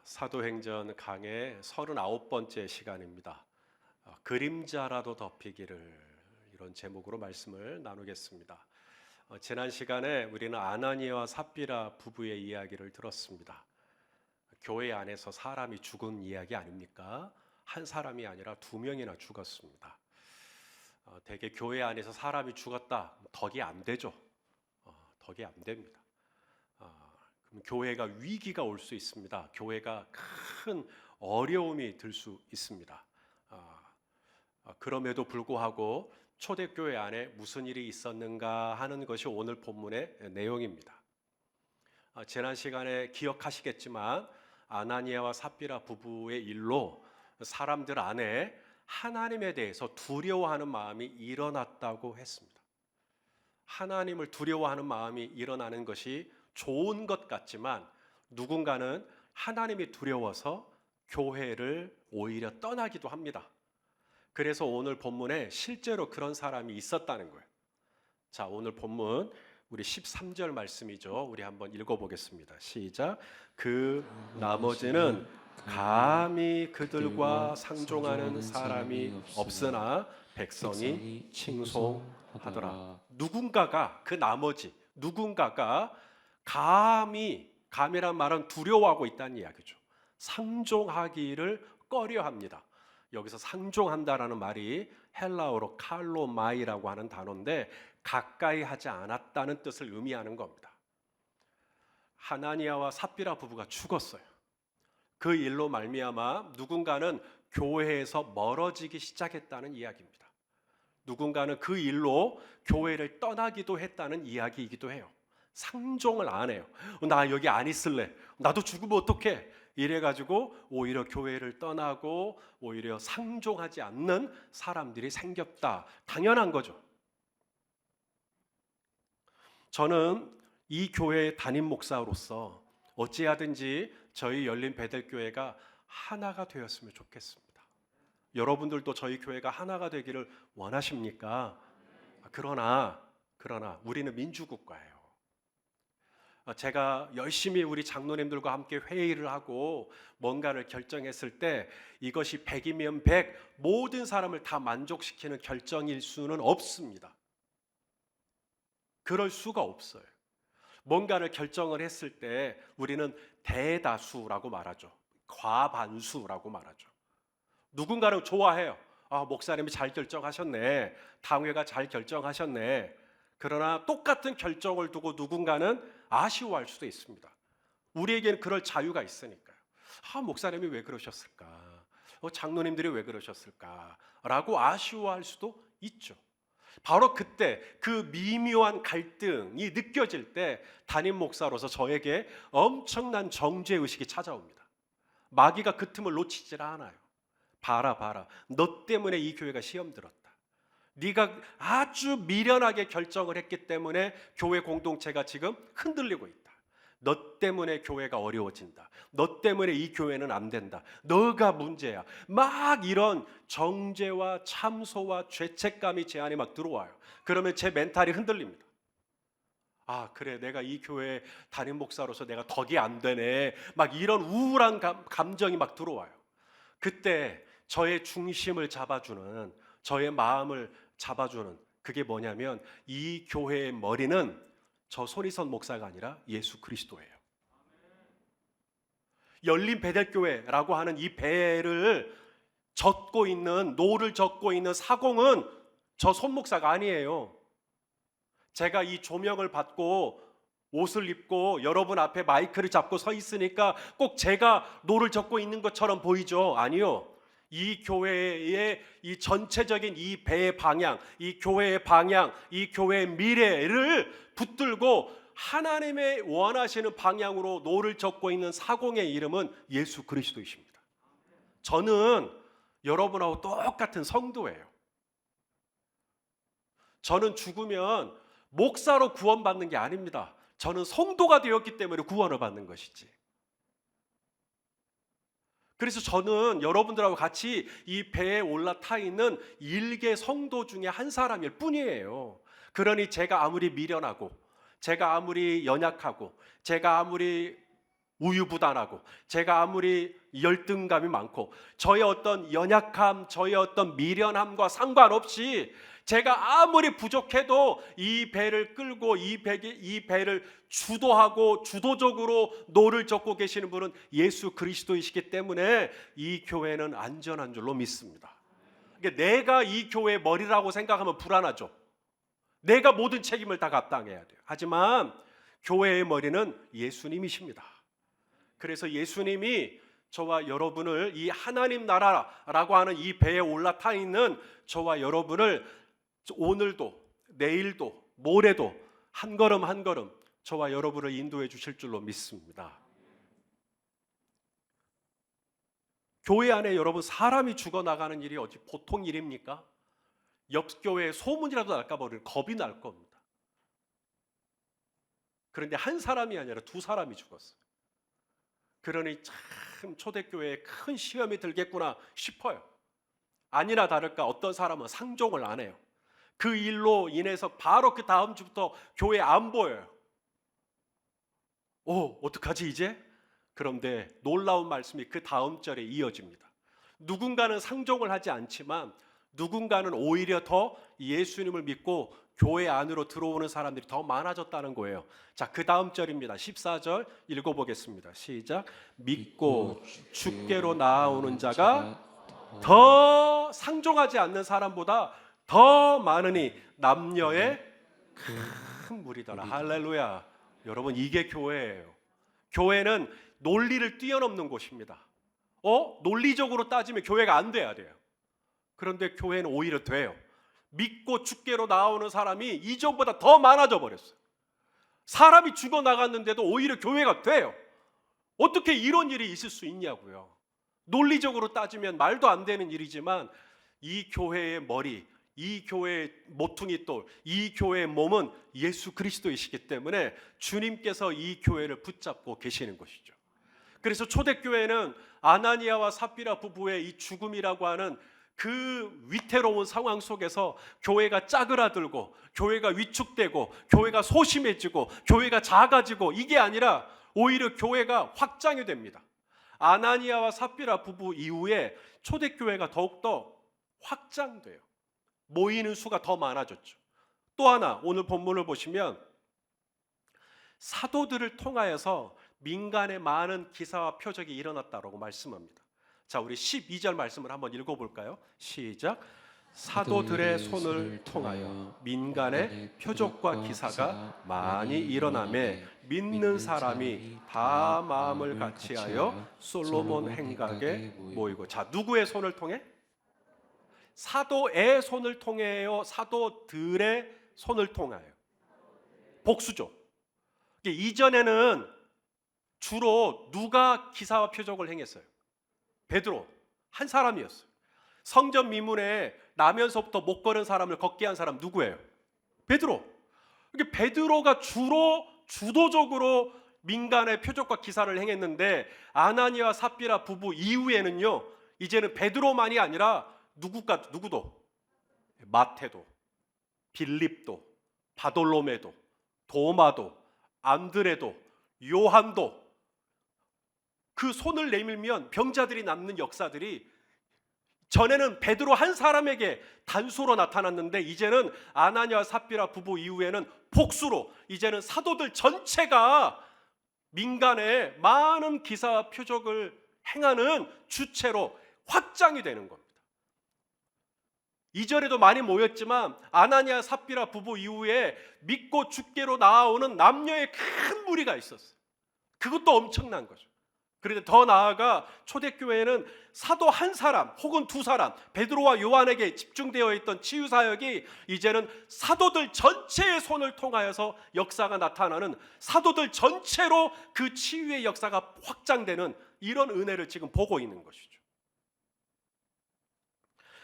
사도행전 강의 39번째 시간입니다. 그림자라도 덮이기를, 이런 제목으로 말씀을 나누겠습니다. 지난 시간에 우리는 아나니아와 삽비라 부부의 이야기를 들었습니다. 교회 안에서 사람이 죽은 이야기 아닙니까? 한 사람이 아니라 두 명이나 죽었습니다. 대개 교회 안에서 사람이 죽었다, 덕이 안 되죠. 덕이 안 됩니다. 그럼 교회가 위기가 올 수 있습니다. 교회가 큰 어려움이 들 수 있습니다. 그럼에도 불구하고 초대교회 안에 무슨 일이 있었는가 하는 것이 오늘 본문의 내용입니다. 지난 시간에 기억하시겠지만 아나니아와 삽비라 부부의 일로 사람들 안에 하나님에 대해서 두려워하는 마음이 일어났다고 했습니다. 하나님을 두려워하는 마음이 일어나는 것이 좋은 것 같지만 누군가는 하나님이 두려워서 교회를 오히려 떠나기도 합니다. 그래서 오늘 본문에 실제로 그런 사람이 있었다는 거예요. 자, 오늘 본문 우리 13절 말씀이죠. 우리 한번 읽어보겠습니다. 시작. 그 나머지는 감히 그들과 상종하는 사람이 없으나 백성이 칭송하더라. 누군가가, 그 나머지 누군가가 감이란 말은 두려워하고 있다는 이야기죠. 상종하기를 꺼려합니다. 여기서 상종한다라는 말이 헬라어로 칼로마이라고 하는 단어인데 가까이 하지 않았다는 뜻을 의미하는 겁니다. 하나니아와 삽비라 부부가 죽었어요. 그 일로 말미암아 누군가는 교회에서 멀어지기 시작했다는 이야기입니다. 누군가는 그 일로 교회를 떠나기도 했다는 이야기이기도 해요. 상종을 안 해요. 나 여기 안 있을래. 나도 죽으면 어떡해. 이래가지고 오히려 교회를 떠나고 오히려 상종하지 않는 사람들이 생겼다. 당연한 거죠. 저는 이 교회의 담임 목사로서 어찌하든지 저희 열린 베델교회가 하나가 되었으면 좋겠습니다. 여러분들도 저희 교회가 하나가 되기를 원하십니까? 그러나 우리는 민주국가예요. 제가 열심히 우리 장로님들과 함께 회의를 하고 뭔가를 결정했을 때 이것이 100이면 100, 모든 사람을 다 만족시키는 결정일 수는 없습니다. 그럴 수가 없어요. 뭔가를 결정을 했을 때 우리는 대다수라고 말하죠. 과반수라고 말하죠. 누군가를 좋아해요. 목사님이 잘 결정하셨네. 당회가 잘 결정하셨네. 그러나 똑같은 결정을 두고 누군가는 아쉬워할 수도 있습니다. 우리에게는 그럴 자유가 있으니까요. 목사님이 왜 그러셨을까? 장로님들이 왜 그러셨을까? 라고 아쉬워할 수도 있죠. 바로 그때 그 미묘한 갈등이 느껴질 때 담임 목사로서 저에게 엄청난 정죄의식이 찾아옵니다. 마귀가 그 틈을 놓치질 않아요. 봐라. 너 때문에 이 교회가 시험 들었다. 네가 아주 미련하게 결정을 했기 때문에 교회 공동체가 지금 흔들리고 있다. 너 때문에 교회가 어려워진다. 너 때문에 이 교회는 안 된다. 너가 문제야. 막 이런 정죄와 참소와 죄책감이 제 안에 막 들어와요. 그러면 제 멘탈이 흔들립니다. 그래, 내가 이 교회 담임 목사로서 내가 덕이 안 되네. 막 이런 우울한 감정이 막 들어와요. 그때 저의 중심을 잡아주는, 저의 마음을 잡아주는 그게 뭐냐면 이 교회의 머리는 저 손희선 목사가 아니라 예수 그리스도예요. 열린 베델교회라고 하는 이 배를 젓고 있는, 노를 젓고 있는 사공은 저 손 목사가 아니에요. 제가 이 조명을 받고 옷을 입고 여러분 앞에 마이크를 잡고 서 있으니까 꼭 제가 노를 젓고 있는 것처럼 보이죠? 아니요. 이 교회의 이 전체적인 이 배의 방향, 이 교회의 방향, 이 교회의 미래를 붙들고 하나님의 원하시는 방향으로 노를 젓고 있는 사공의 이름은 예수 그리스도이십니다. 저는 여러분하고 똑같은 성도예요. 저는 죽으면 목사로 구원받는 게 아닙니다. 저는 성도가 되었기 때문에 구원을 받는 것이지. 그래서 저는 여러분들하고 같이 이 배에 올라타 있는 일개 성도 중에 한 사람일 뿐이에요. 그러니 제가 아무리 미련하고, 제가 아무리 연약하고, 제가 아무리 우유부단하고 제가 아무리 열등감이 많고 저의 어떤 연약함, 저의 어떤 미련함과 상관없이 제가 아무리 부족해도 이 배를 끌고 이 배를 주도하고 주도적으로 노를 젓고 계시는 분은 예수 그리스도이시기 때문에 이 교회는 안전한 줄로 믿습니다. 그러니까 내가 이 교회의 머리라고 생각하면 불안하죠. 내가 모든 책임을 다 감당해야 돼요. 하지만 교회의 머리는 예수님이십니다. 그래서 예수님이 저와 여러분을 이 하나님 나라라고 하는 이 배에 올라타 있는 저와 여러분을 오늘도 내일도 모레도 한 걸음 한 걸음 저와 여러분을 인도해 주실 줄로 믿습니다. 교회 안에 여러분 사람이 죽어나가는 일이 어찌 보통 일입니까? 옆 교회에 소문이라도 날까 봐 겁이 날 겁니다. 그런데 한 사람이 아니라 두 사람이 죽었어요. 그러니 참 초대교회에 큰 시험이 들겠구나 싶어요. 아니나 다를까 어떤 사람은 상종을 안 해요. 그 일로 인해서 바로 그 다음 주부터 교회 안 보여요. 어떡하지 이제? 그런데 놀라운 말씀이 그 다음 절에 이어집니다. 누군가는 상종을 하지 않지만 누군가는 오히려 더 예수님을 믿고 교회 안으로 들어오는 사람들이 더 많아졌다는 거예요. 자, 그 다음 절입니다. 14절 읽어보겠습니다. 시작. 믿고 주께로 나아오는 자가 더 상종하지 않는 사람보다 더 많으니 남녀의 큰 무리더라. 할렐루야. 여러분 이게 교회예요. 교회는 논리를 뛰어넘는 곳입니다. 논리적으로 따지면 교회가 안 돼야 돼요. 그런데 교회는 오히려 돼요. 믿고 주께로 나오는 사람이 이전보다 더 많아져 버렸어요. 사람이 죽어나갔는데도 오히려 교회가 돼요. 어떻게 이런 일이 있을 수 있냐고요. 논리적으로 따지면 말도 안 되는 일이지만 이 교회의 머리, 이 교회의 모퉁이 돌, 이 교회의 몸은 예수 그리스도이시기 때문에 주님께서 이 교회를 붙잡고 계시는 것이죠. 그래서 초대교회는 아나니아와 삽비라 부부의 이 죽음이라고 하는 그 위태로운 상황 속에서 교회가 짜그라들고 교회가 위축되고 교회가 소심해지고 교회가 작아지고 이게 아니라 오히려 교회가 확장이 됩니다. 아나니아와 삽비라 부부 이후에 초대교회가 더욱더 확장돼요. 모이는 수가 더 많아졌죠. 또 하나 오늘 본문을 보시면 사도들을 통하여서 민간에 많은 기사와 표적이 일어났다고 말씀합니다. 자, 우리 12절 말씀을 한번 읽어볼까요? 시작. 사도들의 손을 통하여 민간의 표적과 기사가 많이 일어나매 믿는 사람이 다 마음을 같이하여 솔로몬 행각에 모이고. 자, 누구의 손을 통해? 사도의 손을 통해요? 사도들의 손을 통하여? 복수죠. 이전에는 주로 누가 기사와 표적을 행했어요? 베드로 한 사람이었어요. 성전 미문에 나면서부터 못 걸은 사람을 걷게 한 사람 누구예요? 베드로. 베드로가 주로 주도적으로 민간의 표적과 기사를 행했는데 아나니아와 삽비라 부부 이후에는요, 이제는 베드로만이 아니라 누구도 마태도, 빌립도, 바돌로메도, 도마도, 안드레도, 요한도 그 손을 내밀면 병자들이 낫는 역사들이 전에는 베드로 한 사람에게 단수로 나타났는데 이제는 아나니아와 삽비라 부부 이후에는 복수로 이제는 사도들 전체가 민간에 많은 기사와 표적을 행하는 주체로 확장이 되는 겁니다. 이전에도 많이 모였지만 아나니아 삽비라 부부 이후에 믿고 주께로 나아오는 남녀의 큰 무리가 있었어요. 그것도 엄청난 거죠. 그런데 더 나아가 초대교회에는 사도 한 사람 혹은 두 사람, 베드로와 요한에게 집중되어 있던 치유 사역이 이제는 사도들 전체의 손을 통하여서 역사가 나타나는, 사도들 전체로 그 치유의 역사가 확장되는 이런 은혜를 지금 보고 있는 것이죠.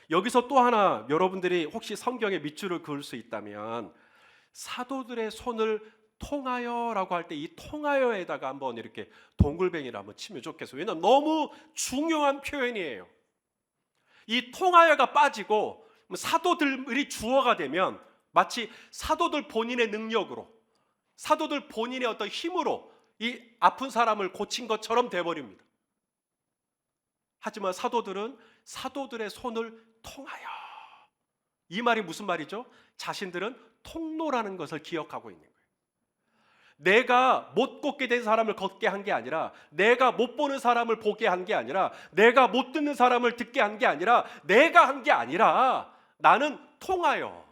여기서 또 하나, 여러분들이 혹시 성경에 밑줄을 그을 수 있다면 사도들의 손을 통하여라고 할 때 이 통하여에다가 한번 이렇게 동글뱅이를 한번 치면 좋겠어요. 왜냐하면 너무 중요한 표현이에요. 이 통하여가 빠지고 사도들이 주어가 되면 마치 사도들 본인의 능력으로, 사도들 본인의 어떤 힘으로 이 아픈 사람을 고친 것처럼 돼버립니다. 하지만 사도들은 사도들의 손을 통하여, 이 말이 무슨 말이죠? 자신들은 통로라는 것을 기억하고 있는 거예요. 내가 못 걷게 된 사람을 걷게 한 게 아니라, 내가 못 보는 사람을 보게 한 게 아니라, 내가 못 듣는 사람을 듣게 한 게 아니라, 내가 한 게 아니라 나는 통하여,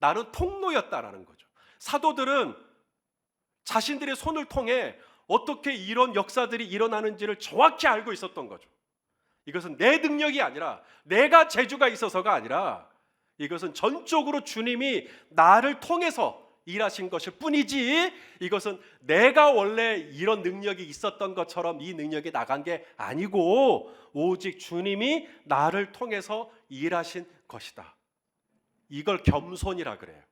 나는 통로였다라는 거죠. 사도들은 자신들의 손을 통해 어떻게 이런 역사들이 일어나는지를 정확히 알고 있었던 거죠. 이것은 내 능력이 아니라, 내가 재주가 있어서가 아니라, 이것은 전적으로 주님이 나를 통해서 일하신 것일 뿐이지, 이것은 내가 원래 이런 능력이 있었던 것처럼 이 능력이 나간 게 아니고 오직 주님이 나를 통해서 일하신 것이다. 이걸 겸손이라 그래요.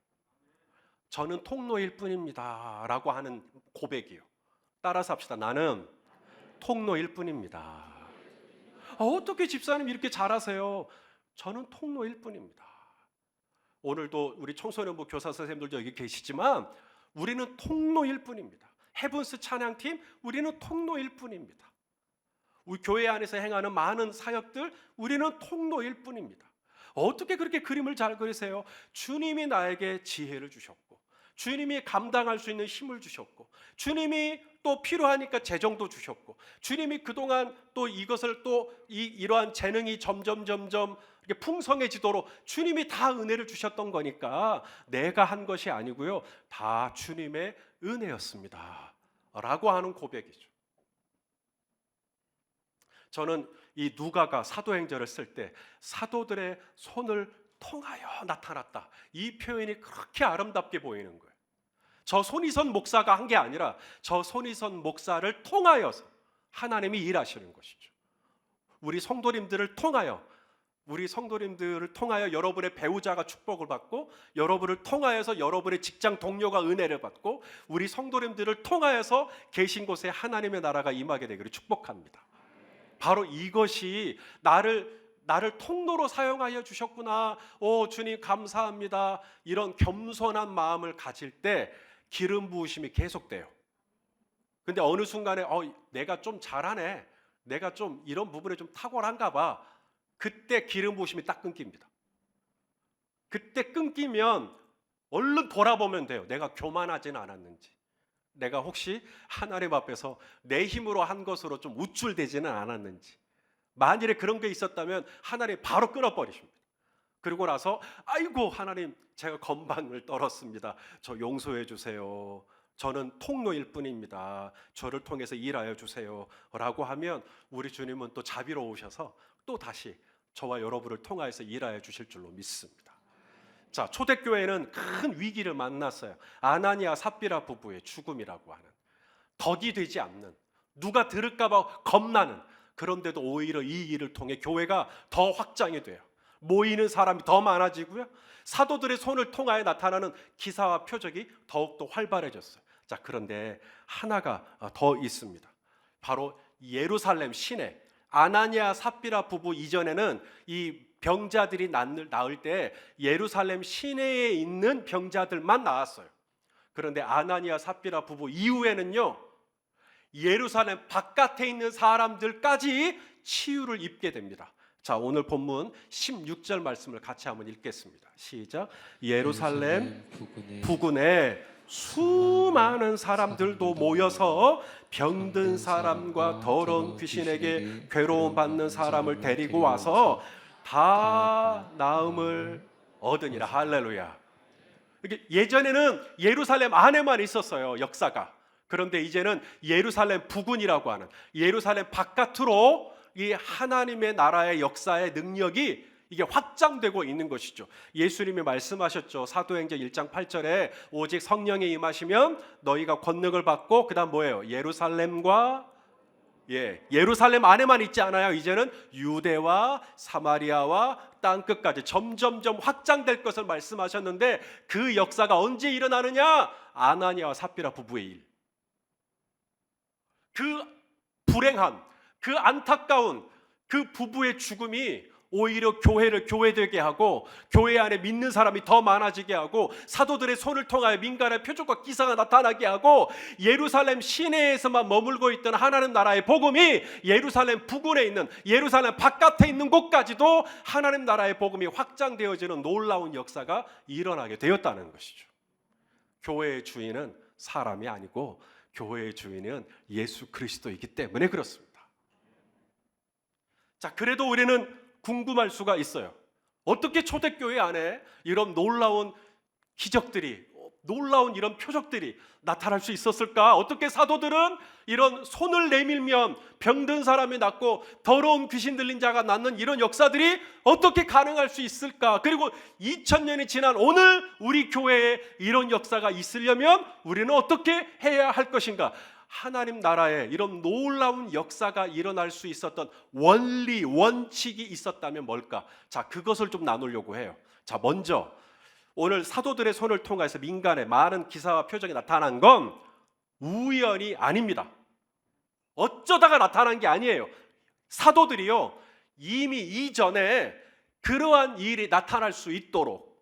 저는 통로일 뿐입니다 라고 하는 고백이요. 따라서 합시다. 나는 통로일 뿐입니다. 어떻게 집사님 이렇게 잘하세요? 저는 통로일 뿐입니다. 오늘도 우리 청소년부 교사 선생님들도 여기 계시지만 우리는 통로일 뿐입니다. 헤븐스 찬양팀, 우리는 통로일 뿐입니다. 우리 교회 안에서 행하는 많은 사역들, 우리는 통로일 뿐입니다. 어떻게 그렇게 그림을 잘 그리세요? 주님이 나에게 지혜를 주셨고, 주님이 감당할 수 있는 힘을 주셨고, 주님이 또 필요하니까 재정도 주셨고, 주님이 그동안 또 이것을 또 이러한 재능이 점점 이렇게 풍성해지도록 주님이 다 은혜를 주셨던 거니까 내가 한 것이 아니고요, 다 주님의 은혜였습니다 라고 하는 고백이죠. 저는 이 누가가 사도행전을 쓸 때 사도들의 손을 통하여 나타났다, 이 표현이 그렇게 아름답게 보이는 거예요. 저 손희선 목사가 한 게 아니라 저 손희선 목사를 통하여서 하나님이 일하시는 것이죠. 우리 성도님들을 통하여, 여러분의 배우자가 축복을 받고, 여러분을 통하여서 여러분의 직장 동료가 은혜를 받고, 우리 성도님들을 통하여서 계신 곳에 하나님의 나라가 임하게 되기를 축복합니다. 바로 이것이 나를 통로로 사용하여 주셨구나, 오 주님 감사합니다, 이런 겸손한 마음을 가질 때 기름 부으심이 계속돼요. 근데 어느 순간에 내가 좀 잘하네, 내가 좀 이런 부분에 좀 탁월한가 봐, 그때 기름 부으심이 딱 끊깁니다. 그때 끊기면 얼른 돌아보면 돼요. 내가 교만하지는 않았는지, 내가 혹시 하나님 앞에서 내 힘으로 한 것으로 좀 우쭐대지는 않았는지. 만일에 그런 게 있었다면 하나님 바로 끊어버리십니다. 그리고 나서 아이고 하나님, 제가 건방을 떨었습니다, 저 용서해 주세요, 저는 통로일 뿐입니다, 저를 통해서 일하여 주세요 라고 하면 우리 주님은 또 자비로우셔서 또 다시 저와 여러분을 통하여서 일하여 주실 줄로 믿습니다. 자, 초대교회는 큰 위기를 만났어요. 아나니아 삽비라 부부의 죽음이라고 하는, 덕이 되지 않는, 누가 들을까 봐 겁나는, 그런데도 오히려 이 일을 통해 교회가 더 확장이 돼요. 모이는 사람이 더 많아지고요, 사도들의 손을 통하여 나타나는 기사와 표적이 더욱더 활발해졌어요. 자, 그런데 하나가 더 있습니다. 바로 예루살렘 시내, 아나니아 삽비라 부부 이전에는 이 병자들이 나을 때 예루살렘 시내에 있는 병자들만 나왔어요. 그런데 아나니아 삽비라 부부 이후에는요, 예루살렘 바깥에 있는 사람들까지 치유를 입게 됩니다. 자, 오늘 본문 16절 말씀을 같이 한번 읽겠습니다. 시작. 예루살렘 부근에 수많은 사람들도 모여서 병든 사람과 더러운 귀신에게 괴로움 받는 사람을 데리고 와서 다 나음을 얻으니라. 할렐루야. 예전에는 예루살렘 안에만 있었어요, 역사가. 그런데 이제는 예루살렘 부근이라고 하는, 예루살렘 바깥으로 이 하나님의 나라의 역사의 능력이 이게 확장되고 있는 것이죠. 예수님이 말씀하셨죠. 사도행전 1장 8절에 오직 성령이 임하시면 너희가 권능을 받고, 그 다음 뭐예요? 예루살렘과 예루살렘 안에만 있지 않아요. 이제는 유대와 사마리아와 땅끝까지 점점점 확장될 것을 말씀하셨는데, 그 역사가 언제 일어나느냐? 아나니아와 삽비라 부부의 일. 그 불행한, 그 안타까운 그 부부의 죽음이 오히려 교회를 교회되게 하고 교회 안에 믿는 사람이 더 많아지게 하고 사도들의 손을 통하여 민간의 표적과 기사가 나타나게 하고 예루살렘 시내에서만 머물고 있던 하나님 나라의 복음이 예루살렘 부근에 있는 예루살렘 바깥에 있는 곳까지도 하나님 나라의 복음이 확장되어지는 놀라운 역사가 일어나게 되었다는 것이죠. 교회의 주인은 사람이 아니고 교회의 주인은 예수 그리스도이기 때문에 그렇습니다. 자, 그래도 우리는 궁금할 수가 있어요. 어떻게 초대교회 안에 이런 놀라운 기적들이, 놀라운 이런 표적들이 나타날 수 있었을까? 어떻게 사도들은 이런 손을 내밀면 병든 사람이 낫고 더러운 귀신 들린 자가 낫는 이런 역사들이 어떻게 가능할 수 있을까? 그리고 2000년이 지난 오늘 우리 교회에 이런 역사가 있으려면 우리는 어떻게 해야 할 것인가? 하나님 나라에 이런 놀라운 역사가 일어날 수 있었던 원리, 원칙이 있었다면 뭘까? 자, 그것을 좀 나누려고 해요. 자, 먼저 오늘 사도들의 손을 통해서 민간에 많은 기사와 표적이 나타난 건 우연이 아닙니다. 어쩌다가 나타난 게 아니에요. 사도들이요, 이미 이전에 그러한 일이 나타날 수 있도록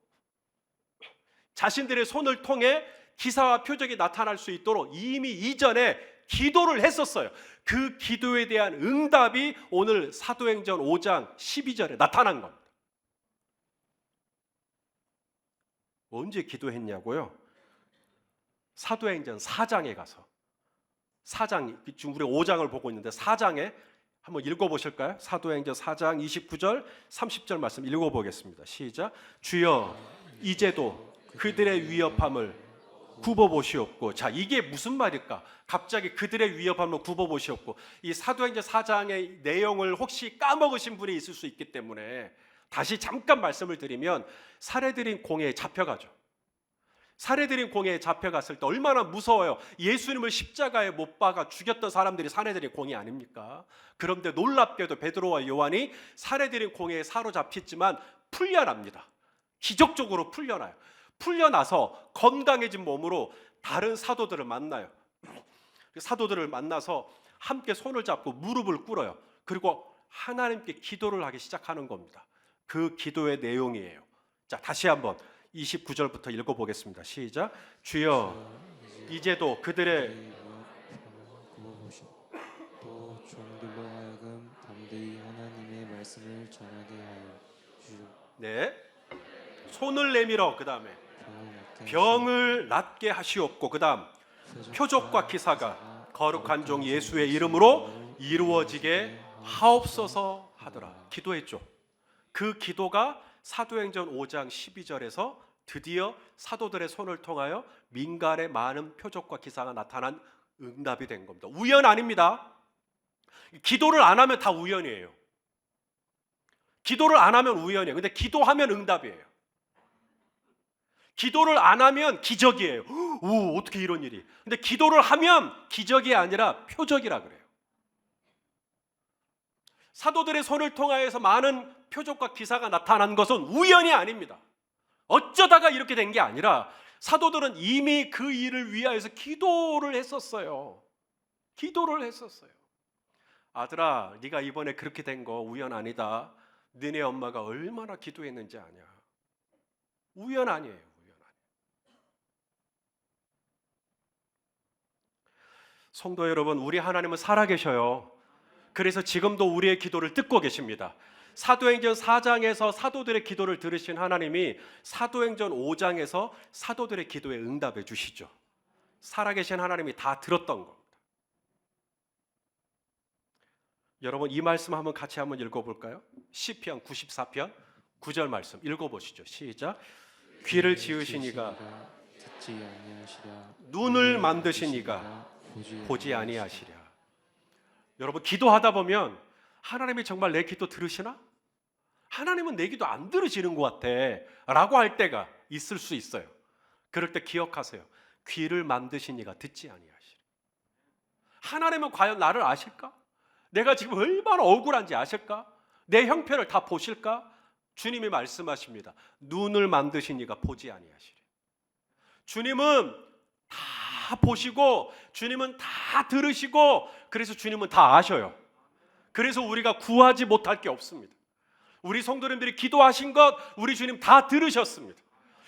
자신들의 손을 통해 기사와 표적이 나타날 수 있도록 이미 이전에 기도를 했었어요. 그 기도에 대한 응답이 오늘 사도행전 5장 12절에 나타난 겁니다. 언제 기도했냐고요? 사도행전 4장에 가서 4장, 지금 우리 5장을 보고 있는데 4장에 한번 읽어보실까요? 사도행전 4장 29절 30절 말씀 읽어보겠습니다. 시작. 주여 이제도 그들의 위협함을 굽어보시옵고. 자, 이게 무슨 말일까? 갑자기 그들의 위협함을 굽어보시옵고. 이 사도행전 4장의 내용을 혹시 까먹으신 분이 있을 수 있기 때문에 다시 잠깐 말씀을 드리면 살해드린 공회에 잡혀가죠. 살해드린 공회에 잡혀갔을 때 얼마나 무서워요. 예수님을 십자가에 못 박아 죽였던 사람들이 살해드린 공회 아닙니까? 그런데 놀랍게도 베드로와 요한이 살해드린 공회에 사로잡혔지만 풀려납니다. 기적적으로 풀려나요. 풀려나서 건강해진 몸으로 다른 사도들을 만나요. 사도들을 만나서 함께 손을 잡고 무릎을 꿇어요. 그리고 하나님께 기도를 하기 시작하는 겁니다. 그 기도의 내용이에요. 자, 다시 한번 29절부터 읽어보겠습니다. 시작. 주여 이제도 그들의 또 종들로 하여금 담대히 하나님의 말씀을 전하게 하여 주시오. 네, 손을 내밀어. 그 다음에 병을 낫게 하시옵고. 그 다음 표적과 기사가 거룩한 종 예수의 이름으로 이루어지게 하옵소서 하더라. 기도했죠. 그 기도가 사도행전 5장 12절에서 드디어 사도들의 손을 통하여 민간에 많은 표적과 기사가 나타난 응답이 된 겁니다. 우연 아닙니다. 기도를 안 하면 다 우연이에요. 기도를 안 하면 우연이에요. 근데 기도하면 응답이에요. 기도를 안 하면 기적이에요. 오, 어떻게 이런 일이. 근데 기도를 하면 기적이 아니라 표적이라 그래요. 사도들의 손을 통하여서 많은 표적과 기사가 나타난 것은 우연이 아닙니다. 어쩌다가 이렇게 된 게 아니라 사도들은 이미 그 일을 위하여서 기도를 했었어요. 기도를 했었어요. 아들아, 네가 이번에 그렇게 된 거 우연 아니다. 너네 엄마가 얼마나 기도했는지 아냐. 우연 아니에요. 우연 아니에요. 성도 여러분, 우리 하나님은 살아계셔요. 그래서 지금도 우리의 기도를 듣고 계십니다. 사도행전 4장에서 사도들의 기도를 들으신 하나님이 사도행전 5장에서 사도들의 기도에 응답해 주시죠. 살아계신 하나님이 다 들었던 겁니다. 여러분, 이 말씀 한번 같이 한번 읽어볼까요? 시편 94편 9절 말씀 읽어보시죠. 시작. 귀를 지으신 이가 듣지 아니하시랴. 눈을 만드신 이가 보지 아니하시랴. 여러분, 기도하다 보면 하나님이 정말 내 기도 들으시나? 하나님은 내 기도 안 들으시는 것 같아 라고 할 때가 있을 수 있어요. 그럴 때 기억하세요. 귀를 만드신 이가 듣지 아니하시랴. 하나님은 과연 나를 아실까? 내가 지금 얼마나 억울한지 아실까? 내 형편을 다 보실까? 주님이 말씀하십니다. 눈을 만드신 이가 보지 아니하시랴. 주님은 다 보시고 주님은 다 들으시고 그래서 주님은 다 아셔요. 그래서 우리가 구하지 못할 게 없습니다. 우리 성도님들이 기도하신 것 우리 주님 다 들으셨습니다.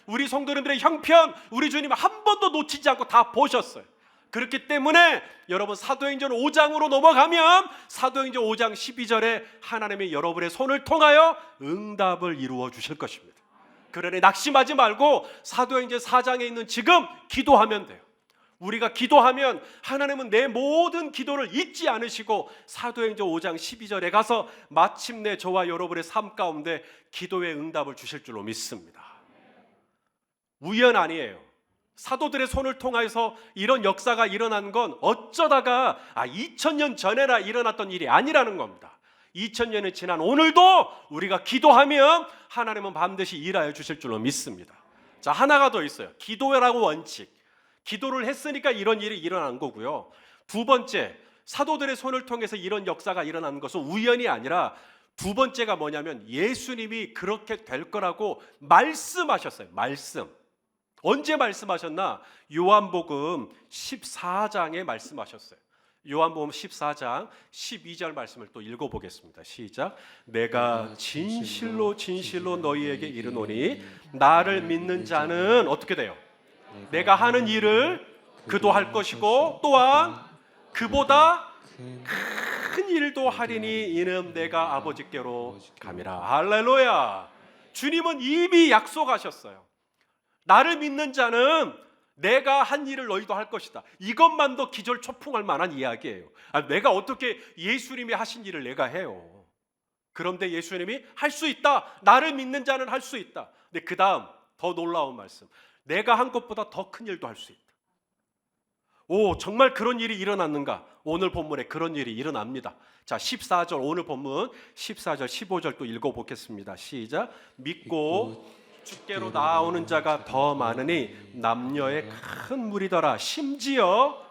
우리 성도님들의 형편 우리 주님 한 번도 놓치지 않고 다 보셨어요. 그렇기 때문에 여러분 사도행전 5장으로 넘어가면 사도행전 5장 12절에 하나님이 여러분의 손을 통하여 응답을 이루어 주실 것입니다. 그러니 낙심하지 말고 사도행전 4장에 있는 지금 기도하면 돼요. 우리가 기도하면 하나님은 내 모든 기도를 잊지 않으시고 사도행전 5장 12절에 가서 마침내 저와 여러분의 삶 가운데 기도의 응답을 주실 줄로 믿습니다. 우연 아니에요. 사도들의 손을 통해서 이런 역사가 일어난 건 어쩌다가 2000년 전에나 일어났던 일이 아니라는 겁니다. 2000년이 지난 오늘도 우리가 기도하면 하나님은 반드시 일하여 주실 줄로 믿습니다. 자, 하나가 더 있어요. 기도라고 원칙. 기도를 했으니까 이런 일이 일어난 거고요. 두 번째, 사도들의 손을 통해서 이런 역사가 일어난 것은 우연이 아니라 두 번째가 뭐냐면 예수님이 그렇게 될 거라고 말씀하셨어요. 말씀. 언제 말씀하셨나? 요한복음 14장에 말씀하셨어요. 요한복음 14장 12절 말씀을 또 읽어보겠습니다. 시작. 내가 진실로 진실로 너희에게 이르노니 나를 믿는 자는 어떻게 돼요? 내가 하는 일을 그도 할 것이고 또한 그보다 큰 일도 하리니 이는 내가 아버지께로 감이라. 할렐루야. 주님은 이미 약속하셨어요. 나를 믿는 자는 내가 한 일을 너희도 할 것이다. 이것만도 기절초풍할 만한 이야기예요. 내가 어떻게 예수님이 하신 일을 내가 해요? 그런데 예수님이 할 수 있다. 나를 믿는 자는 할 수 있다. 근데 그 다음 더 놀라운 말씀. 내가 한 것보다 더 큰 일도 할 수 있다. 오, 정말 그런 일이 일어났는가? 오늘 본문에 그런 일이 일어납니다. 자, 14절 오늘 본문 14절 15절 또 읽어보겠습니다. 시작. 믿고 주께로 나아오는 자가 더 많으니 남녀의 큰 무리더라. 심지어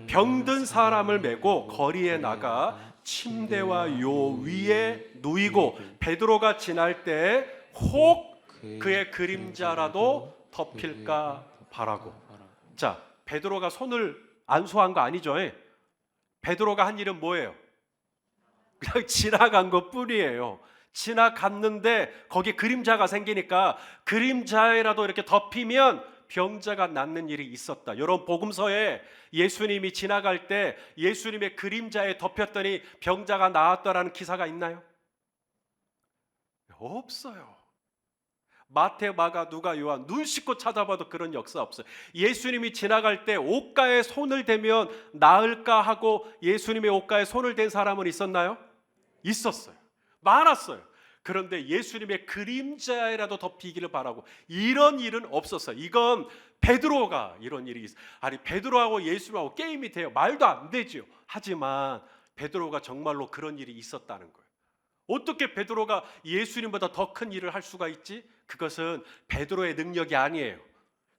병든 사람을 메고 거리에 나가 침대와 요 위에 누이고 베드로가 지날 때 혹 그의 그림자라도 덮일까 바라고. 자, 베드로가 손을 안수한 거 아니죠? 베드로가 한 일은 뭐예요? 그냥 지나간 것 뿐이에요. 지나갔는데 거기에 그림자가 생기니까 그림자에라도 이렇게 덮이면 병자가 낫는 일이 있었다. 여러분, 복음서에 예수님이 지나갈 때 예수님의 그림자에 덮였더니 병자가 나았다라는 기사가 있나요? 없어요. 마태, 마가, 누가, 요한 눈 씻고 찾아봐도 그런 역사 없어요. 예수님이 지나갈 때 옷가에 손을 대면 나을까 하고 예수님의 옷가에 손을 댄 사람은 있었나요? 있었어요. 많았어요. 그런데 예수님의 그림자에라도 덮이기를 바라고 이런 일은 없었어요. 이건 베드로가 이런 일이 있어요. 아니, 베드로하고 예수님하고 게임이 돼요? 말도 안 되죠. 하지만 베드로가 정말로 그런 일이 있었다는 거예요. 어떻게 베드로가 예수님보다 더 큰 일을 할 수가 있지? 그것은 베드로의 능력이 아니에요.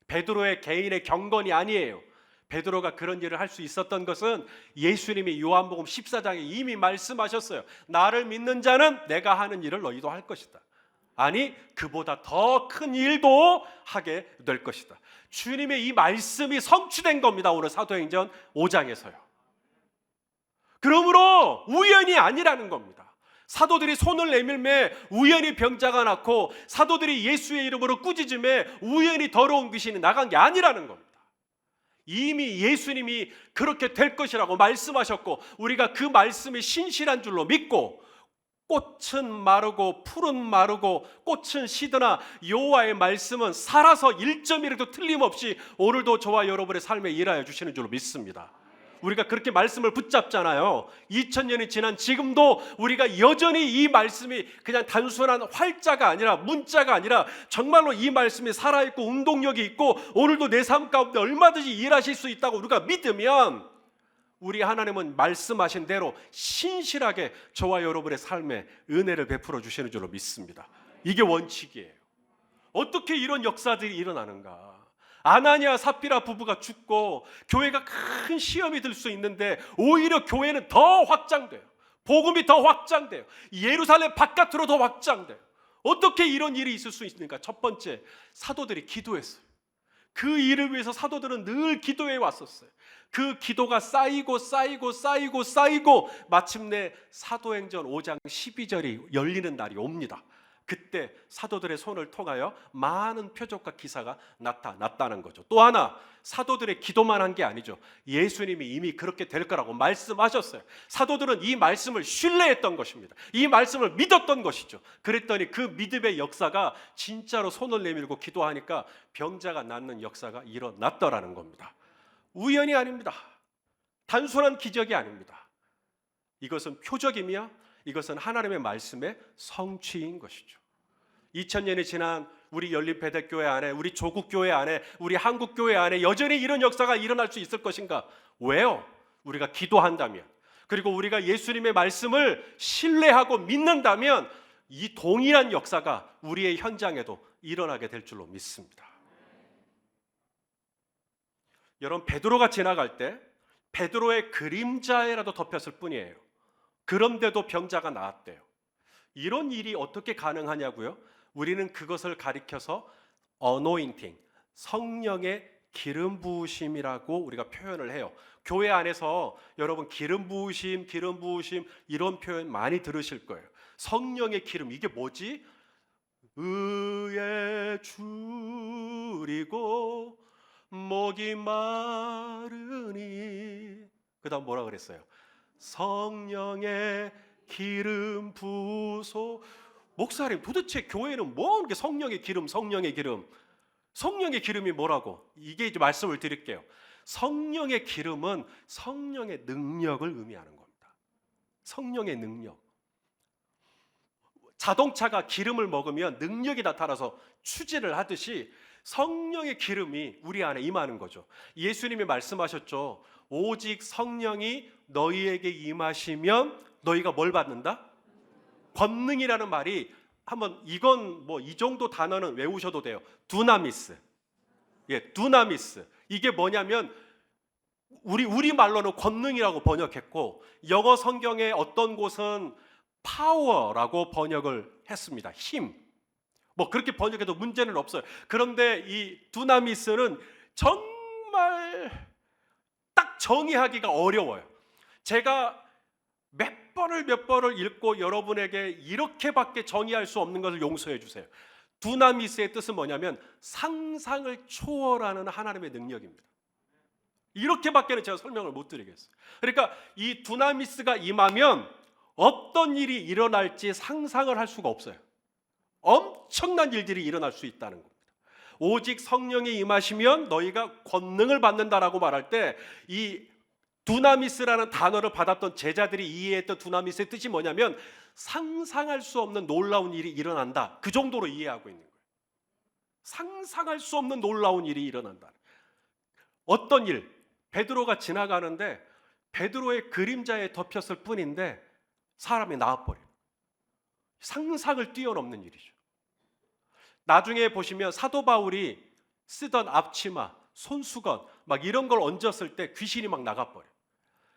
베드로의 개인의 경건이 아니에요. 베드로가 그런 일을 할 수 있었던 것은 예수님이 요한복음 14장에 이미 말씀하셨어요. 나를 믿는 자는 내가 하는 일을 너희도 할 것이다. 아니, 그보다 더 큰 일도 하게 될 것이다. 주님의 이 말씀이 성취된 겁니다. 오늘 사도행전 5장에서요. 그러므로 우연이 아니라는 겁니다. 사도들이 손을 내밀매 우연히 병자가 낫고 사도들이 예수의 이름으로 꾸짖음에 우연히 더러운 귀신이 나간 게 아니라는 겁니다. 이미 예수님이 그렇게 될 것이라고 말씀하셨고 우리가 그 말씀이 신실한 줄로 믿고 꽃은 마르고 풀은 마르고 꽃은 시드나 여호와의 말씀은 살아서 1점이라도 틀림없이 오늘도 저와 여러분의 삶에 일하여 주시는 줄로 믿습니다. 우리가 그렇게 말씀을 붙잡잖아요. 2000년이 지난 지금도 우리가 여전히 이 말씀이 그냥 단순한 활자가 아니라 문자가 아니라 정말로 이 말씀이 살아있고 운동력이 있고 오늘도 내 삶 가운데 얼마든지 일하실 수 있다고 우리가 믿으면 우리 하나님은 말씀하신 대로 신실하게 저와 여러분의 삶에 은혜를 베풀어 주시는 줄로 믿습니다. 이게 원칙이에요. 어떻게 이런 역사들이 일어나는가? 아나니아 삽비라 부부가 죽고 교회가 큰 시험이 들 수 있는데 오히려 교회는 더 확장돼요. 복음이 더 확장돼요. 예루살렘 바깥으로 더 확장돼요. 어떻게 이런 일이 있을 수 있습니까? 첫 번째, 사도들이 기도했어요. 그 일을 위해서 사도들은 늘 기도해 왔었어요. 그 기도가 쌓이고 마침내 사도행전 5장 12절이 열리는 날이 옵니다. 그때 사도들의 손을 통하여 많은 표적과 기사가 나타났다는 거죠. 또 하나, 사도들의 기도만 한 게 아니죠. 예수님이 이미 그렇게 될 거라고 말씀하셨어요. 사도들은 이 말씀을 신뢰했던 것입니다. 이 말씀을 믿었던 것이죠. 그랬더니 그 믿음의 역사가 진짜로 손을 내밀고 기도하니까 병자가 낫는 역사가 일어났더라는 겁니다. 우연이 아닙니다. 단순한 기적이 아닙니다. 이것은 표적이며 이것은 하나님의 말씀의 성취인 것이죠. 2000년이 지난 우리 열린배대교회 안에, 우리 조국교회 안에, 우리 한국교회 안에 여전히 이런 역사가 일어날 수 있을 것인가? 왜요? 우리가 기도한다면, 그리고 우리가 예수님의 말씀을 신뢰하고 믿는다면 이 동일한 역사가 우리의 현장에도 일어나게 될 줄로 믿습니다. 여러분, 베드로가 지나갈 때 베드로의 그림자에라도 덮였을 뿐이에요. 그런데도 병자가 나았대요. 이런 일이 어떻게 가능하냐고요? 우리는 그것을 가리켜서 어노인팅, 성령의 기름 부으심이라고 우리가 표현을 해요. 교회 안에서 여러분 기름 부으심 이런 표현 많이 들으실 거예요. 성령의 기름, 이게 뭐지? 의에 줄이고 목이 마르니, 그 다음 뭐라 그랬어요? 성령의 기름 부소. 목사님, 도대체 교회는 뭐 이렇게 성령의 기름이 뭐라고? 이게 이제 말씀을 드릴게요. 성령의 기름은 성령의 능력을 의미하는 겁니다. 성령의 능력. 자동차가 기름을 먹으면 능력이 나타나서 추진을 하듯이 성령의 기름이 우리 안에 임하는 거죠. 예수님이 말씀하셨죠. 오직 성령이 너희에게 임하시면 너희가 뭘 받는다? 권능이라는 말이, 한번 이건 뭐 이 정도 단어는 외우셔도 돼요. 두나미스. 예, 두나미스. 이게 뭐냐면 우리 말로는 권능이라고 번역했고, 영어 성경의 어떤 곳은 파워라고 번역을 했습니다. 힘. 뭐 그렇게 번역해도 문제는 없어요. 그런데 이 두나미스는 정말 딱 정의하기가 어려워요. 제가 몇 번을 읽고 여러분에게 이렇게밖에 정의할 수 없는 것을 용서해 주세요. 두나미스의 뜻은 뭐냐면 상상을 초월하는 하나님의 능력입니다. 이렇게밖에는 제가 설명을 못 드리겠어요. 그러니까 이 두나미스가 임하면 어떤 일이 일어날지 상상을 할 수가 없어요. 엄청난 일들이 일어날 수 있다는 겁니다. 오직 성령이 임하시면 너희가 권능을 받는다라고 말할 때, 이 두나미스라는 단어를 받았던 제자들이 이해했던 두나미스의 뜻이 뭐냐면 상상할 수 없는 놀라운 일이 일어난다. 그 정도로 이해하고 있는 거예요. 상상할 수 없는 놀라운 일이 일어난다. 어떤 일? 베드로가 지나가는데 베드로의 그림자에 덮였을 뿐인데 사람이 나와버려요. 상상을 뛰어넘는 일이죠. 나중에 보시면 사도 바울이 쓰던 앞치마, 손수건 막 이런 걸 얹었을 때 귀신이 막 나가버려요.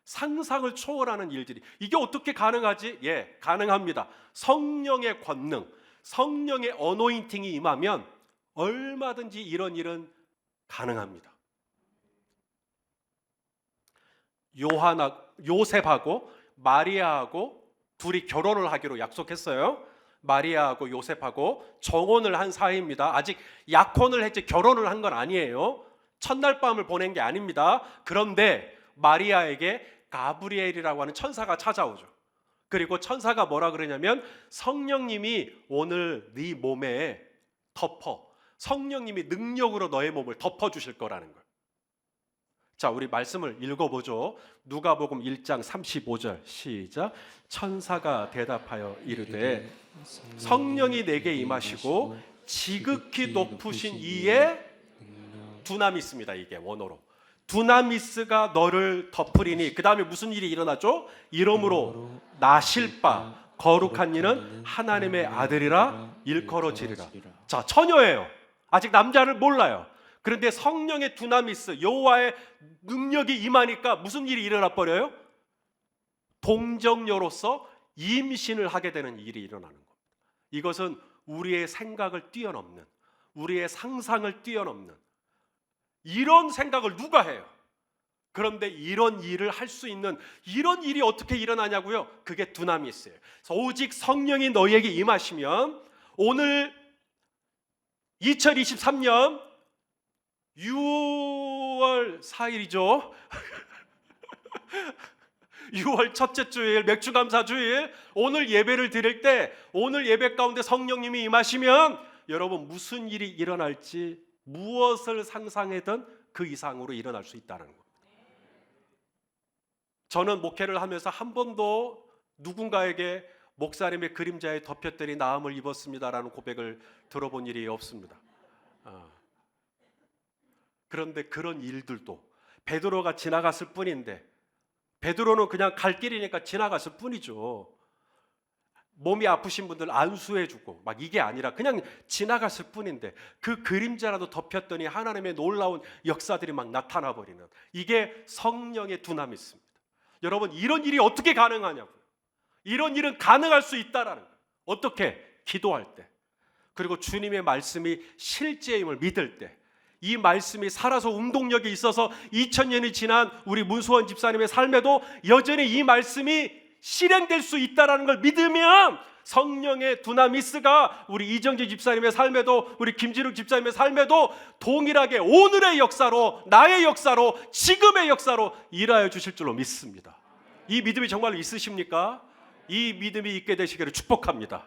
상상을 초월하는 일들이, 이게 어떻게 가능하지? 예, 가능합니다. 성령의 권능, 성령의 어노인팅이 임하면 얼마든지 이런 일은 가능합니다. 요셉하고 마리아하고 둘이 결혼을 하기로 약속했어요. 마리아하고 요셉하고 정혼을 한 사이입니다. 아직 약혼을 했지 결혼을 한 건 아니에요. 첫날 밤을 보낸 게 아닙니다. 그런데 마리아에게 가브리엘이라고 하는 천사가 찾아오죠. 그리고 천사가 뭐라 그러냐면 성령님이 오늘 네 몸에 성령님이 능력으로 너의 몸을 덮어주실 거라는 거예요. 자, 우리 말씀을 읽어보죠. 누가복음 1장 35절 시작. 천사가 대답하여 이르되 성령이 내게 임하시고 지극히 높으신 이에 두나미스입니다. 이게 원어로 두나미스가 너를 덮으리니, 그 다음에 무슨 일이 일어나죠? 이러므로 나실 바 거룩한 이는 하나님의 아들이라 일컬어지리라. 자, 처녀예요. 아직 남자를 몰라요. 그런데 성령의 두나미스, 여호와의 능력이 임하니까 무슨 일이 일어나 버려요? 동정녀로서 임신을 하게 되는 일이 일어나는 겁니다. 이것은 우리의 생각을 뛰어넘는, 우리의 상상을 뛰어넘는, 이런 생각을 누가 해요? 그런데 이런 일을 할 수 있는 이런 일이 어떻게 일어나냐고요? 그게 두나미스예요. 오직 성령이 너희에게 임하시면 오늘 2023년 6월 4일이죠. 6월 첫째 주일 맥주감사 주일 오늘 예배를 드릴 때 오늘 예배 가운데 성령님이 임하시면 여러분 무슨 일이 일어날지 무엇을 상상하든 그 이상으로 일어날 수 있다는 겁니다. 저는 목회를 하면서 한 번도 누군가에게 목사님의 그림자에 덮였더니 나음을 입었습니다라는 고백을 들어본 일이 없습니다. 그런데 그런 일들도 베드로가 지나갔을 뿐인데 베드로는 그냥 갈 길이니까 지나갔을 뿐이죠. 몸이 아프신 분들 안수해주고 막 이게 아니라 그냥 지나갔을 뿐인데 그 그림자라도 덮였더니 하나님의 놀라운 역사들이 막 나타나 버리는 이게 성령의 두나미스입니다. 여러분 이런 일이 어떻게 가능하냐고요. 이런 일은 가능할 수 있다라는 거예요. 어떻게? 기도할 때 그리고 주님의 말씀이 실제임을 믿을 때 이 말씀이 살아서 운동력이 있어서 2000년이 지난 우리 문수원 집사님의 삶에도 여전히 이 말씀이 실행될 수 있다는 걸 믿으면 성령의 두나미스가 우리 이정재 집사님의 삶에도 우리 김진욱 집사님의 삶에도 동일하게 오늘의 역사로 나의 역사로 지금의 역사로 일하여 주실 줄로 믿습니다. 이 믿음이 정말로 있으십니까? 이 믿음이 있게 되시기를 축복합니다.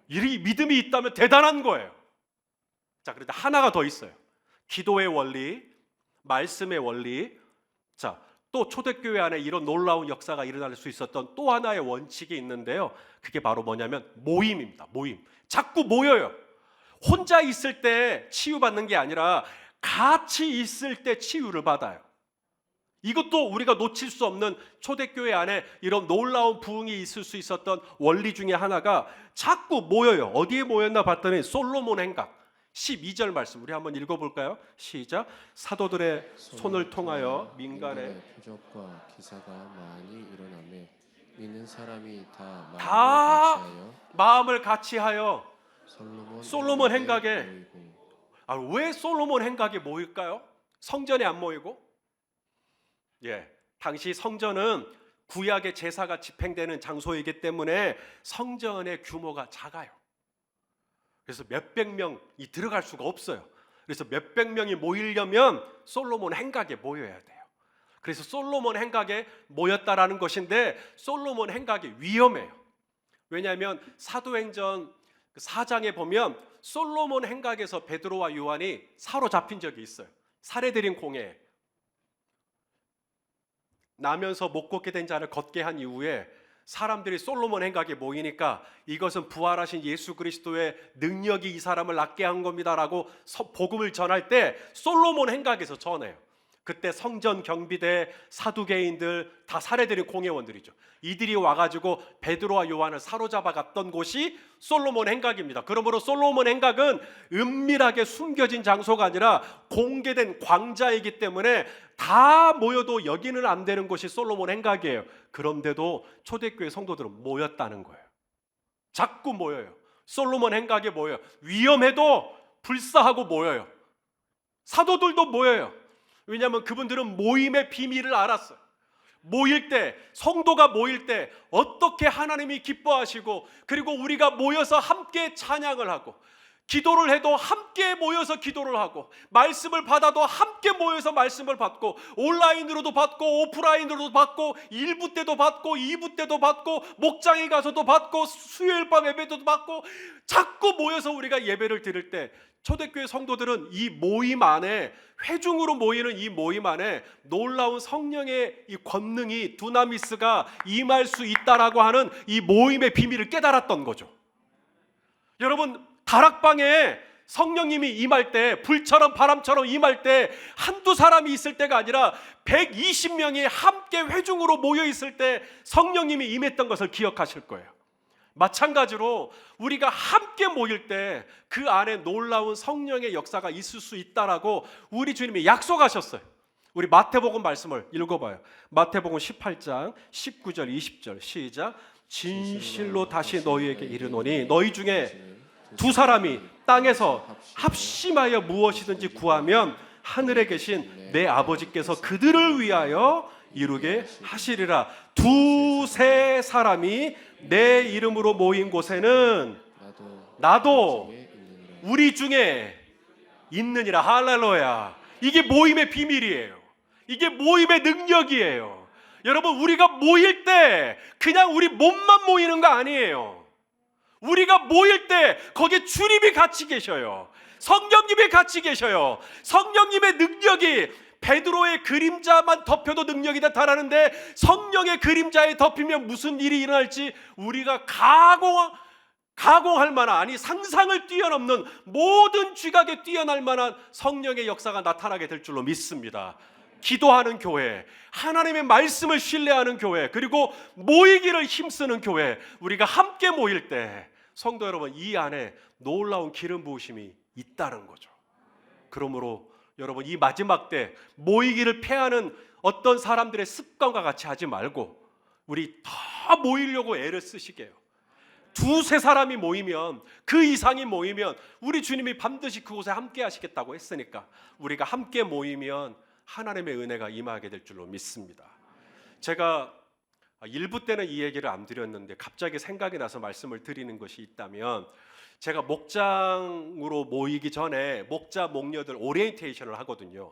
이 믿음이 있다면 대단한 거예요. 자, 그런데 하나가 더 있어요. 기도의 원리, 말씀의 원리. 자, 또 초대교회 안에 이런 놀라운 역사가 일어날 수 있었던 또 하나의 원칙이 있는데요. 그게 바로 뭐냐면 모임입니다. 모임. 자꾸 모여요. 혼자 있을 때 치유받는 게 아니라 같이 있을 때 치유를 받아요. 이것도 우리가 놓칠 수 없는 초대교회 안에 이런 놀라운 부흥이 있을 수 있었던 원리 중에 하나가 자꾸 모여요. 어디에 모였나 봤더니 솔로몬 행각 12절 말씀 우리 한번 읽어볼까요? 시작. 사도들의 손을 통하여 민간의 표적과 기사가 많이 일어나매 믿는 사람이 다 마음을 같이 하여 솔로몬 행각에 모이고. 왜 솔로몬 행각에 모일까요? 성전에 안 모이고? 당시 성전은 구약의 제사가 집행되는 장소이기 때문에 성전의 규모가 작아요. 그래서 몇백 명이 들어갈 수가 없어요. 그래서 몇백 명이 모이려면 솔로몬 행각에 모여야 돼요. 그래서 솔로몬 행각에 모였다라는 것인데 솔로몬 행각이 위험해요. 왜냐하면 사도행전 4장에 보면 솔로몬 행각에서 베드로와 요한이 사로잡힌 적이 있어요. 살해드린 공회에 나면서 못 걷게 된 자를 걷게 한 이후에 사람들이 솔로몬 행각에 모이니까 이것은 부활하신 예수 그리스도의 능력이 이 사람을 낫게 한 겁니다라고 복음을 전할 때 솔로몬 행각에서 전해요. 그때 성전 경비대 사두개인들 다 살해드린 공회원들이죠. 이들이 와가지고 베드로와 요한을 사로잡아 갔던 곳이 솔로몬 행각입니다. 그러므로 솔로몬 행각은 은밀하게 숨겨진 장소가 아니라 공개된 광자이기 때문에 다 모여도 여기는 안 되는 곳이 솔로몬 행각이에요. 그런데도 초대교회 성도들은 모였다는 거예요. 자꾸 모여요. 솔로몬 행각에 모여요. 위험해도 불사하고 모여요. 사도들도 모여요. 왜냐하면 그분들은 모임의 비밀을 알았어요. 모일 때, 성도가 모일 때 어떻게 하나님이 기뻐하시고 그리고 우리가 모여서 함께 찬양을 하고 기도를 해도 함께 모여서 기도를 하고 말씀을 받아도 함께 모여서 말씀을 받고 온라인으로도 받고 오프라인으로도 받고 1부 때도 받고 2부 때도 받고 목장에 가서도 받고 수요일 밤 예배도 받고 자꾸 모여서 우리가 예배를 드릴 때 초대교회 성도들은 이 모임 안에 회중으로 모이는 이 모임 안에 놀라운 성령의 이 권능이 두나미스가 임할 수 있다라고 하는 이 모임의 비밀을 깨달았던 거죠. 여러분 다락방에 성령님이 임할 때 불처럼 바람처럼 임할 때 한두 사람이 있을 때가 아니라 120명이 함께 회중으로 모여 있을 때 성령님이 임했던 것을 기억하실 거예요. 마찬가지로 우리가 함께 모일 때 그 안에 놀라운 성령의 역사가 있을 수 있다라고 우리 주님이 약속하셨어요. 우리 마태복음 말씀을 읽어봐요. 마태복음 18장 19절 20절 시작. 진실로 다시 너희에게 이르노니 너희 중에 두 사람이 땅에서 합심하여 무엇이든지 구하면 하늘에 계신 내 아버지께서 그들을 위하여 이루게 하시리라. 두세 사람이 내 이름으로 모인 곳에는 나도 우리 중에 있느니라. 할렐루야. 이게 모임의 비밀이에요. 이게 모임의 능력이에요. 여러분, 우리가 모일 때 그냥 우리 몸만 모이는 거 아니에요. 우리가 모일 때 거기에 주님이 같이 계셔요. 성령님이 같이 계셔요. 성령님의 능력이 베드로의 그림자만 덮여도 능력이 나타나는데 성령의 그림자에 덮이면 무슨 일이 일어날지 우리가 가공할 만한, 아니 상상을 뛰어넘는, 모든 지각에 뛰어날 만한 성령의 역사가 나타나게 될 줄로 믿습니다. 기도하는 교회, 하나님의 말씀을 신뢰하는 교회, 그리고 모이기를 힘쓰는 교회, 우리가 함께 모일 때 성도 여러분, 이 안에 놀라운 기름 부으심이 있다는 거죠. 그러므로 여러분, 이 마지막 때 모이기를 패하는 어떤 사람들의 습관과 같이 하지 말고 우리 더 모이려고 애를 쓰시게요. 두세 사람이 모이면, 그 이상이 모이면 우리 주님이 반드시 그곳에 함께 하시겠다고 했으니까 우리가 함께 모이면 하나님의 은혜가 임하게 될 줄로 믿습니다. 제가 일부 때는 이 얘기를 안 드렸는데 갑자기 생각이 나서 말씀을 드리는 것이 있다면, 제가 목장으로 모이기 전에 목자 목녀들 오리엔테이션을 하거든요.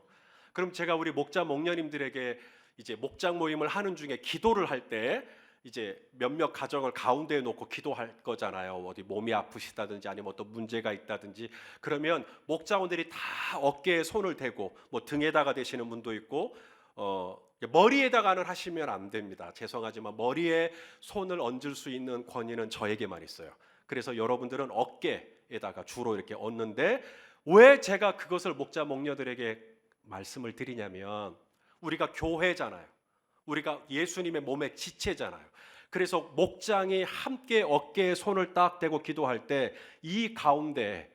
그럼 제가 우리 목자 목녀님들에게 이제 목장 모임을 하는 중에 기도를 할 때 이제 몇몇 가정을 가운데에 놓고 기도할 거잖아요. 어디 몸이 아프시다든지 아니면 어떤 문제가 있다든지, 그러면 목장원들이 다 어깨에 손을 대고, 뭐 등에다가 대시는 분도 있고, 머리에다가는 하시면 안 됩니다. 죄송하지만 머리에 손을 얹을 수 있는 권위는 저에게만 있어요. 그래서 여러분들은 어깨에다가 주로 이렇게 얹는데, 왜 제가 그것을 목자 목녀들에게 말씀을 드리냐면, 우리가 교회잖아요. 우리가 예수님의 몸의 지체잖아요. 그래서 목장이 함께 어깨에 손을 딱 대고 기도할 때 이 가운데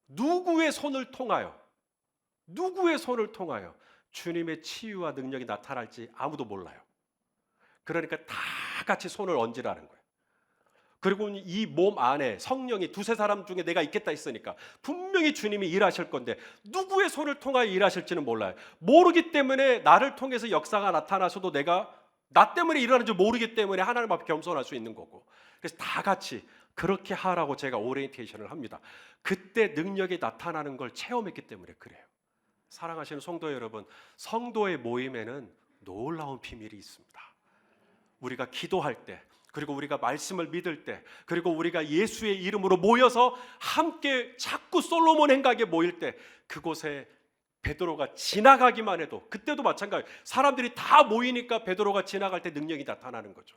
누구의 손을 통하여 주님의 치유와 능력이 나타날지 아무도 몰라요. 그러니까 다 같이 손을 얹으라는 거예요. 그리고 이 몸 안에 성령이 두세 사람 중에 내가 있겠다 했으니까 분명히 주님이 일하실 건데 누구의 손을 통하여 일하실지는 몰라요. 모르기 때문에 나를 통해서 역사가 나타나서도 내가 나 때문에 일어나는 줄 모르기 때문에 하나님 앞에 겸손할 수 있는 거고, 그래서 다 같이 그렇게 하라고 제가 오리엔테이션을 합니다. 그때 능력이 나타나는 걸 체험했기 때문에 그래요. 사랑하시는 성도 여러분, 성도의 모임에는 놀라운 비밀이 있습니다. 우리가 기도할 때, 그리고 우리가 말씀을 믿을 때, 그리고 우리가 예수의 이름으로 모여서 함께 자꾸 솔로몬 행각에 모일 때, 그곳에 베드로가 지나가기만 해도, 그때도 마찬가지, 사람들이 다 모이니까 베드로가 지나갈 때 능력이 나타나는 거죠.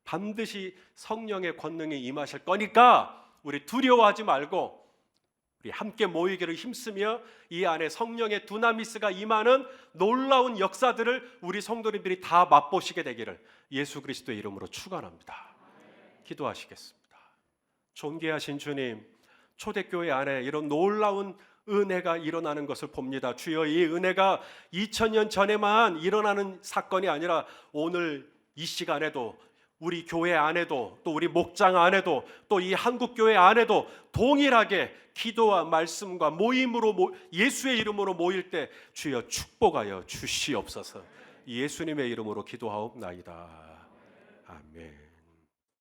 반드시 성령의 권능이 임하실 거니까 우리 두려워하지 말고 우리 함께 모이기를 힘쓰며 이 안에 성령의 두나미스가 임하는 놀라운 역사들을 우리 성도님들이 다 맛보시게 되기를 예수 그리스도의 이름으로 축원합니다. 기도하시겠습니다. 존귀하신 주님, 초대교회 안에 이런 놀라운 은혜가 일어나는 것을 봅니다. 주여, 이 은혜가 2000년 전에만 일어나는 사건이 아니라 오늘 이 시간에도, 우리 교회 안에도, 또 우리 목장 안에도, 또 이 한국교회 안에도 동일하게 기도와 말씀과 모임으로 예수의 이름으로 모일 때 주여 축복하여 주시옵소서. 예수님의 이름으로 기도하옵나이다. 아멘.